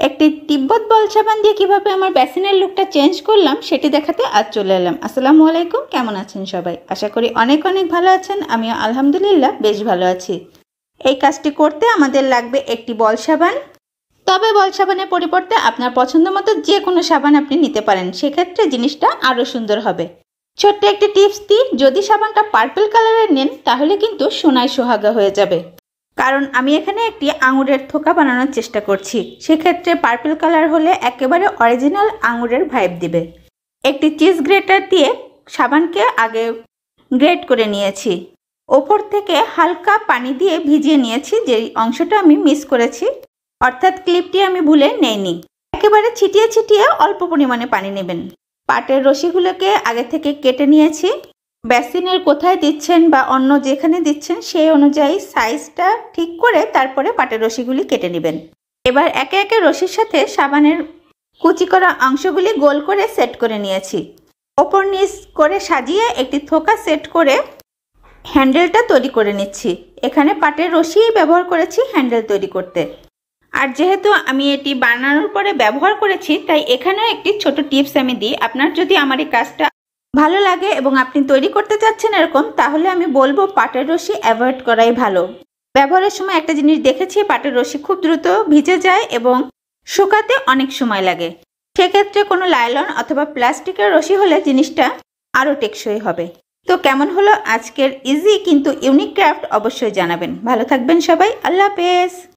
একটি তিব্বত বল সাবান দিয়ে কিভাবে আমার বেসিনের লুকটা চেঞ্জ করলাম সেটি দেখাতে আজ চলে এলাম। আসসালামু আলাইকুম, কেমন আছেন সবাই? আশা করি অনেক অনেক ভালো আছেন। আমিও আলহামদুলিল্লাহ বেশ ভালো আছি। এই কাজটি করতে আমাদের লাগবে একটি বল সাবান। তবে বল সাবানের পরিবর্তে আপনার পছন্দ মতো যে কোনো সাবান আপনি নিতে পারেন, সেক্ষেত্রে জিনিসটা আরও সুন্দর হবে। ছোট্ট একটি টিপস দিই, যদি সাবানটা পার্পল কালারের নেন তাহলে কিন্তু সোনায় সোহাগা হয়ে যাবে। কারণ আমি এখানে একটি আঙুরের থোকা বানানোর চেষ্টা করছি, সেক্ষেত্রে পার্পল কালার হলে একেবারে অরিজিনাল আঙুরের ভাইব দিবে। একটি চিজ গ্রেটার দিয়ে সাবানকে আগে গ্রেট করে নিয়েছি। ওপর থেকে হালকা পানি দিয়ে ভিজিয়ে নিয়েছি, যেই অংশটা আমি মিস করেছি, অর্থাৎ ক্লিপটি আমি ভুলে নেইনি। একেবারে ছিটিয়ে ছিটিয়ে অল্প পরিমাণে পানি নেবেন। পাটের রশিগুলোকে আগে থেকে কেটে নিয়েছি। বেসিনের কোথায় দিচ্ছেন বা অন্য যেখানে দিচ্ছেন সেই অনুযায়ী সাইজটা ঠিক করে তারপরে পাটের রশিগুলি কেটে নেবেন। এবার একে একে রশির সাথে সাবানের কুচি করা অংশগুলি গোল করে সেট করে নিয়েছি। ওপর নিচ করে সাজিয়ে একটি থোকা সেট করে হ্যান্ডেলটা তৈরি করে নিচ্ছি। এখানে পাটের রশিই ব্যবহার করেছি হ্যান্ডেল তৈরি করতে। আর যেহেতু আমি এটি বানানোর পরে ব্যবহার করেছি, তাই এখানেও একটি ছোট টিপস আমি দিই। আপনার যদি আমার এই কাজটা ভালো লাগে এবং আপনি তৈরি করতে চাচ্ছেন এরকম, তাহলে আমি বলবো পাটের রশি অ্যাভয়েড করাই ভালো। ব্যবহারের সময় একটা জিনিস দেখেছি, পাটের রশি খুব দ্রুত ভিজে যায় এবং শুকাতে অনেক সময় লাগে। সেক্ষেত্রে কোনো লাইলন অথবা প্লাস্টিকের রশি হলে জিনিসটা আরও টেকসই হবে। তো কেমন হলো আজকের ইজি কিন্তু ইউনিক ক্রাফট অবশ্যই জানাবেন। ভালো থাকবেন সবাই, আল্লাহ হাফেজ।